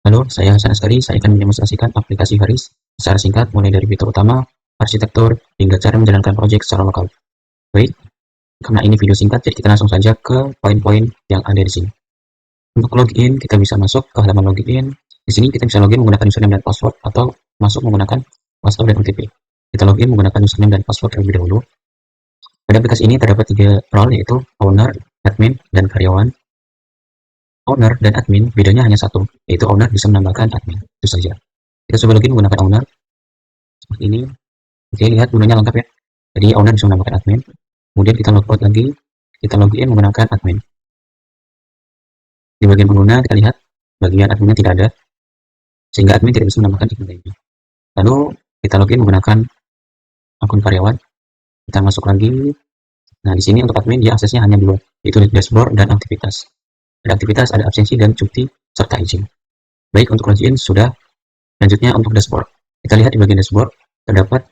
Halo, saya Hasan Askari. Saya akan mendemonstrasikan aplikasi Haris secara singkat, mulai dari fitur utama, arsitektur, hingga cara menjalankan proyek secara lokal. Baik, karena ini video singkat, jadi kita langsung saja ke poin-poin yang ada di sini. Untuk login, kita bisa masuk ke halaman login. Di sini kita bisa login menggunakan username dan password, atau masuk menggunakan password dan OTP. Kita login menggunakan username dan password terlebih dahulu. Pada aplikasi ini terdapat 3 role, yaitu owner, admin, dan karyawan. Owner dan admin bedanya hanya satu, yaitu owner bisa menambahkan admin. Itu saja. Kita coba login menggunakan owner seperti ini. Oke, lihat gunanya lengkap ya. Jadi owner bisa menambahkan admin. Kemudian kita logout lagi, kita login menggunakan admin. Di bagian pengguna kita lihat bagian adminnya tidak ada, sehingga admin tidak bisa menambahkan admin lagi. Lalu kita login menggunakan akun karyawan. Kita masuk lagi. Nah, di sini untuk admin dia aksesnya hanya 2, yaitu dashboard dan aktivitas. Ada aktivitas, ada absensi dan cuti serta izin. Baik, untuk login sudah. Selanjutnya untuk dashboard. Kita lihat di bagian dashboard terdapat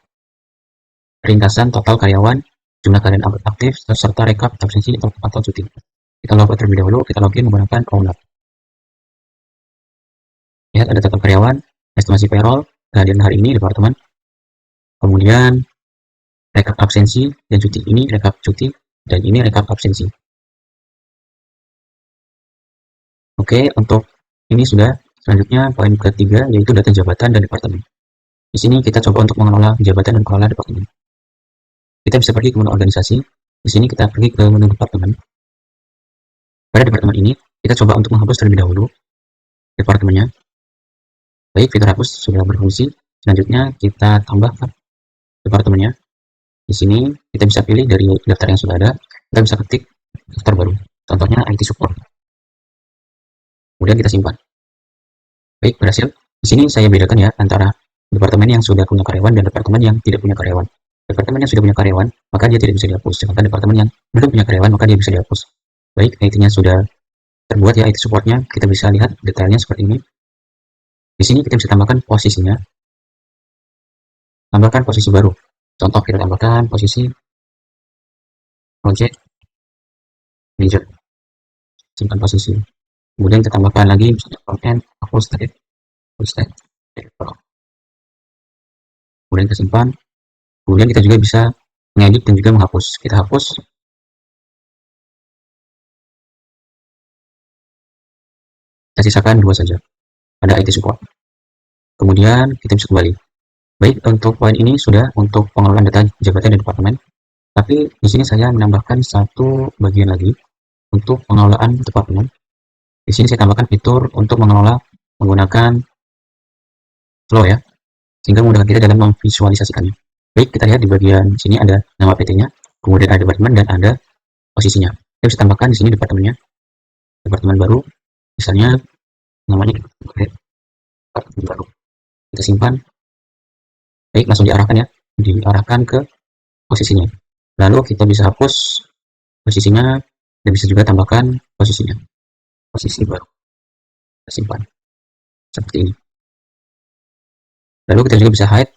ringkasan total karyawan, jumlah karyawan aktif, serta rekap absensi atau cuti. Kita logout terlebih dahulu, kita login menggunakan owner. Lihat ada total karyawan, estimasi payroll, kehadiran hari ini departemen, kemudian rekap absensi dan cuti. Ini rekap cuti dan ini rekap absensi. Oke, untuk ini sudah. Selanjutnya poin ketiga yaitu data jabatan dan departemen. Di sini kita coba untuk mengelola jabatan dan mengelola departemen. Kita bisa pergi ke menu organisasi. Di sini kita pergi ke menu departemen. Pada departemen ini kita coba untuk menghapus terlebih dahulu departemennya. Baik, fitur hapus sudah berfungsi. Selanjutnya kita tambahkan departemennya. Di sini kita bisa pilih dari daftar yang sudah ada. Kita bisa ketik daftar baru. Contohnya IT support. Kemudian kita simpan. Baik, berhasil. Di sini saya bedakan ya antara departemen yang sudah punya karyawan dan departemen yang tidak punya karyawan. Departemen yang sudah punya karyawan, maka dia tidak bisa dihapus. Sedangkan departemen yang belum punya karyawan, maka dia bisa dihapus. Baik, IT-nya sudah terbuat ya, IT supportnya. Kita bisa lihat detailnya seperti ini. Di sini kita bisa tambahkan posisinya. Tambahkan posisi baru. Contoh, kita tambahkan posisi project manager. Simpan posisi. Kemudian kita tambahkan lagi misalnya front-end, full stack. Kemudian kita simpan. Kemudian kita juga bisa mengedit dan juga menghapus. Kita hapus. Kita sisakan 2 saja. Ada IT support. Kemudian kita bisa kembali. Baik, untuk poin ini sudah untuk pengelolaan data jabatan dan departemen. Tapi di sini saya menambahkan satu bagian lagi untuk pengelolaan departemen. Di sini saya tambahkan fitur untuk mengelola menggunakan flow ya, sehingga memudahkan kita dalam memvisualisasikannya. Baik, kita lihat di bagian sini ada nama PT-nya, kemudian ada departemen dan ada posisinya. Kita bisa tambahkan di sini departemennya, departemen baru, misalnya namanya departemen baru. Kita simpan. Baik, langsung diarahkan ya, diarahkan ke posisinya. Lalu kita bisa hapus posisinya dan bisa juga tambahkan posisinya, posisi baru. Kita simpan seperti ini. Lalu kita juga bisa hide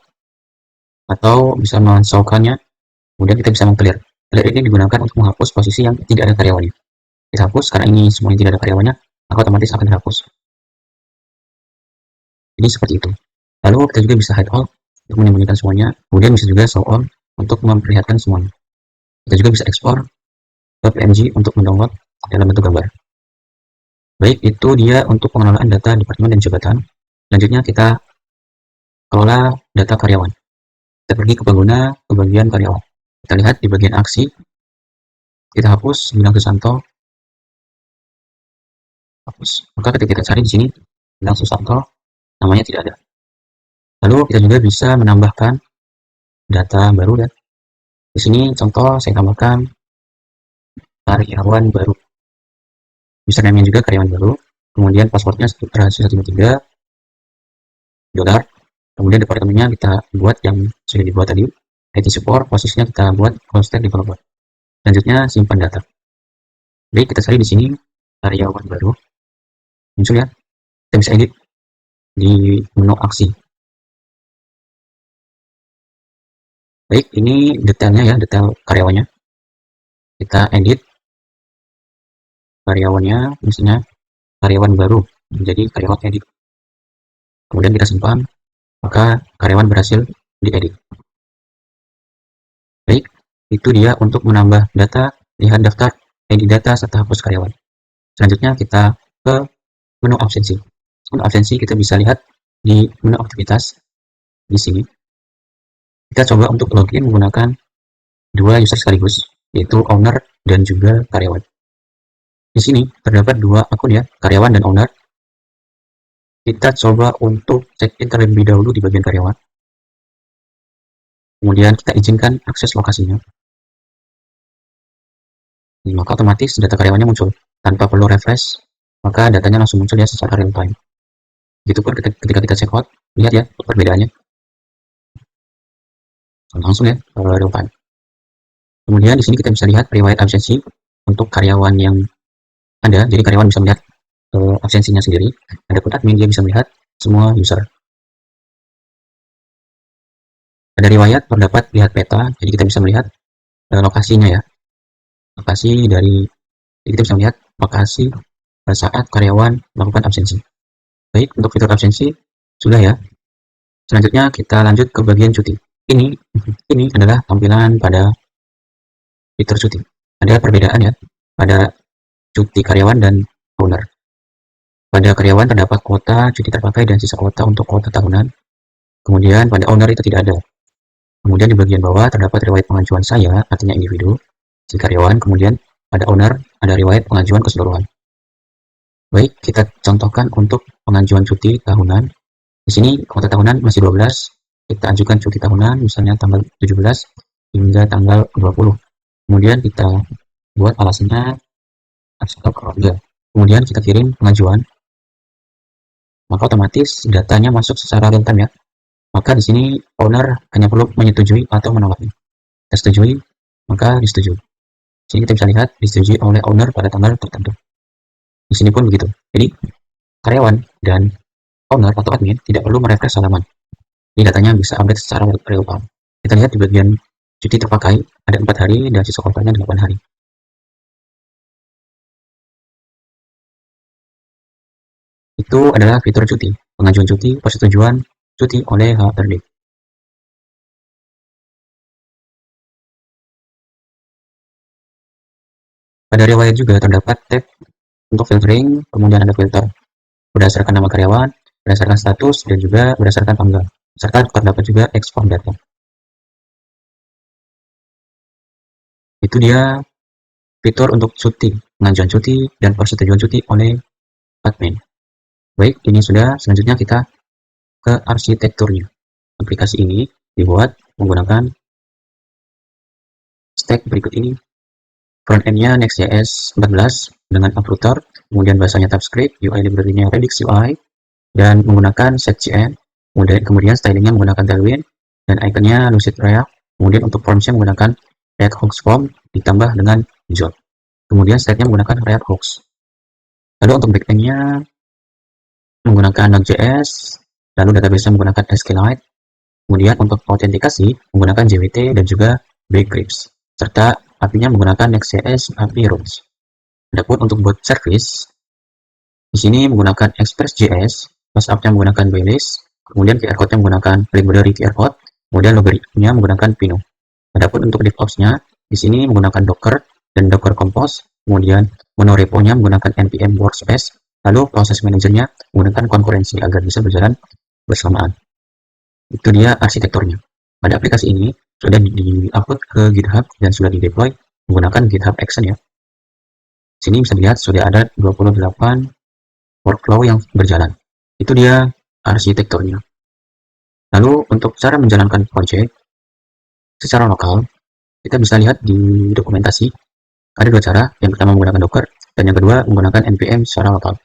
atau bisa mensaukannya. Kemudian kita bisa meng-clear. Clear ini digunakan untuk menghapus posisi yang tidak ada karyawannya. Kita hapus karena ini semuanya tidak ada karyawannya, maka otomatis akan dihapus. Ini seperti itu. Lalu kita juga bisa hide all untuk menyembunyikan semuanya. Kemudian bisa juga show all untuk memperlihatkan semuanya. Kita juga bisa ekspor ke PNG untuk mendownload dalam bentuk gambar. Baik, itu dia untuk pengelolaan data departemen dan jabatan. Selanjutnya kita kelola data karyawan. Kita pergi ke pengguna, ke bagian karyawan. Kita lihat di bagian aksi. Kita hapus Gilang Susanto. Hapus. Maka ketika kita cari di sini Gilang Susanto, namanya tidak ada. Lalu kita juga bisa menambahkan data baru ya. Di sini contoh saya tambahkan karyawan baru. Username-nya juga karyawan baru. Kemudian passwordnya rahasia 123 dolar. Kemudian departemennya kita buat yang sudah dibuat tadi. IT support, posisinya kita buat full stack developer. Selanjutnya simpan data. Baik, kita cari di sini karyawan baru. Muncul ya. Kita bisa edit di menu aksi. Baik, ini detailnya ya, detail karyawannya. Kita edit karyawannya, misalnya karyawan baru menjadi karyawan edit. kemudian kita simpan, maka karyawan berhasil diedit. Baik, itu dia untuk menambah data, lihat daftar, edit data, serta hapus karyawan. Selanjutnya kita ke menu absensi. Menu absensi kita bisa lihat di menu aktivitas di sini. Kita coba untuk login menggunakan dua user sekaligus, yaitu owner dan juga karyawan. Di sini terdapat dua akun ya, karyawan dan owner. Kita coba untuk check-in terlebih dahulu di bagian karyawan. Kemudian kita izinkan akses lokasinya. Maka otomatis data karyawannya muncul tanpa perlu refresh, maka datanya langsung muncul ya secara real time. Begitupun ketika kita check out, lihat ya perbedaannya langsung ya real time. Kemudian di sini kita bisa lihat riwayat absensi untuk karyawan yang ada, jadi karyawan bisa melihat absensinya sendiri. Adapun admin dia bisa melihat semua user. Ada riwayat terdapat lihat peta, jadi kita bisa melihat lokasinya ya, lokasi dari, jadi kita bisa melihat lokasi saat karyawan melakukan absensi. Baik, untuk fitur absensi sudah ya. Selanjutnya kita lanjut ke bagian cuti. Ini adalah tampilan pada fitur cuti. Ada perbedaan ya pada cuti karyawan dan owner. Pada karyawan terdapat kuota cuti terpakai dan sisa kuota untuk kuota tahunan. Kemudian pada owner itu tidak ada. Kemudian di bagian bawah terdapat riwayat pengajuan saya, artinya individu, si karyawan. Kemudian pada owner ada riwayat pengajuan keseluruhan. Baik, kita contohkan untuk pengajuan cuti tahunan. Di sini kuota tahunan masih 12. Kita ajukan cuti tahunan misalnya tanggal 17 hingga tanggal 20. Kemudian kita buat alasannya atau keluarga. Kemudian kita kirim pengajuan. Maka otomatis datanya masuk secara real time ya. Maka di sini owner hanya perlu menyetujui atau menolaknya. Kita setujui, maka disetujui. Di sini kita bisa lihat disetujui oleh owner pada tanggal tertentu. Di sini pun begitu. Jadi karyawan dan owner atau admin tidak perlu merefresh halaman. Ini datanya bisa update secara real time. Kita lihat di bagian cuti terpakai ada 4 hari dan sisa kuotanya 8 hari. Itu adalah fitur cuti, pengajuan cuti, persetujuan cuti oleh HRD. Pada riwayat juga terdapat tab untuk filtering, kemudian ada filter berdasarkan nama karyawan, berdasarkan status, dan juga berdasarkan tanggal. Serta terdapat juga ekspor data. Itu dia fitur untuk cuti, pengajuan cuti, dan persetujuan cuti oleh admin. Baik, ini sudah. Selanjutnya kita ke arsitekturnya. Aplikasi ini dibuat menggunakan stack berikut ini. Front-end-nya Next.js 14 dengan Uprooter, kemudian bahasanya TypeScript, UI library-nya Redux UI, dan menggunakan setcn, kemudian stylingnya menggunakan Tailwind, dan ikonnya Lucid React, kemudian untuk forms-nya menggunakan React Hooks Form ditambah dengan Jot. Kemudian state-nya menggunakan React Hooks. Lalu untuk backend-nya menggunakan Node.js, lalu database-nya menggunakan SQLite, kemudian untuk autentikasi menggunakan JWT dan juga Bcrypts, serta API-nya menggunakan Next.js API Rules. Adapun untuk buat service, di sini menggunakan Express.js, PostUp-nya menggunakan Waylist, kemudian QR code-nya menggunakan library QR code, kemudian logaritmnya menggunakan Pinot. Adapun untuk DevOps-nya, di sini menggunakan Docker dan Docker Compose, kemudian monorepo-nya menggunakan npm workspace, lalu proses manajernya menggunakan konkurensi agar bisa berjalan bersamaan. Itu dia arsitekturnya. Pada aplikasi ini sudah di-upload ke GitHub dan sudah di-deploy menggunakan GitHub Action ya. Sini bisa dilihat sudah ada 28 workflow yang berjalan. Itu dia arsitekturnya. Lalu untuk cara menjalankan project secara lokal, kita bisa lihat di dokumentasi ada dua cara. Yang pertama menggunakan Docker dan yang kedua menggunakan npm secara lokal.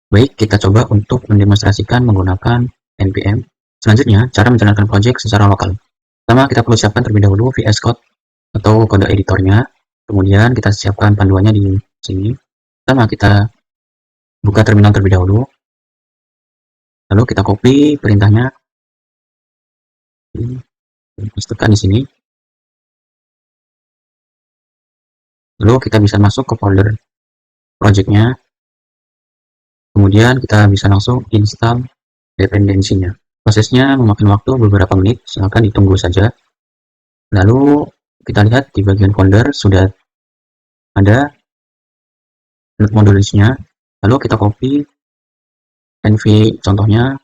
Baik, kita coba untuk mendemonstrasikan menggunakan npm. Selanjutnya, cara menjalankan project secara lokal. Pertama, kita perlu siapkan terlebih dahulu VS Code atau kode editornya. Kemudian kita siapkan panduannya di sini. Pertama, kita buka terminal terlebih dahulu. Lalu kita copy perintahnya. Pastekan di sini. Lalu kita bisa masuk ke folder projectnya. Kemudian kita bisa langsung install dependensinya. Prosesnya memakan waktu beberapa menit, silakan ditunggu saja. Lalu kita lihat di bagian folder sudah ada modul listnya. Lalu kita copy env contohnya.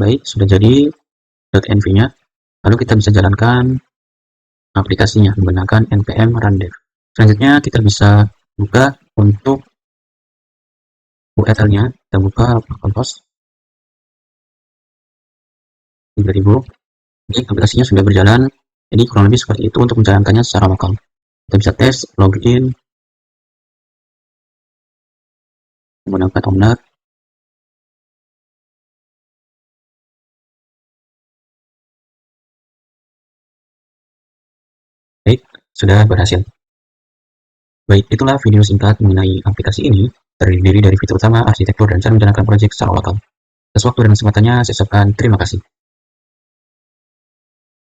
Baik, sudah jadi .env-nya. Lalu kita bisa jalankan aplikasinya menggunakan npm run dev. Selanjutnya kita bisa buka untuk URL-nya. Kita buka localhost 3000. Jadi aplikasinya sudah berjalan. Jadi kurang lebih seperti itu untuk menjalankannya secara lokal. Kita bisa tes login menggunakan owner. Baik, sudah berhasil. Baik, itulah video singkat mengenai aplikasi ini. Terdiri dari fitur utama, arsitektur, dan cara menjalankan proyek secara lokal. Atas waktu dan kesempatannya, saya ucapkan terima kasih.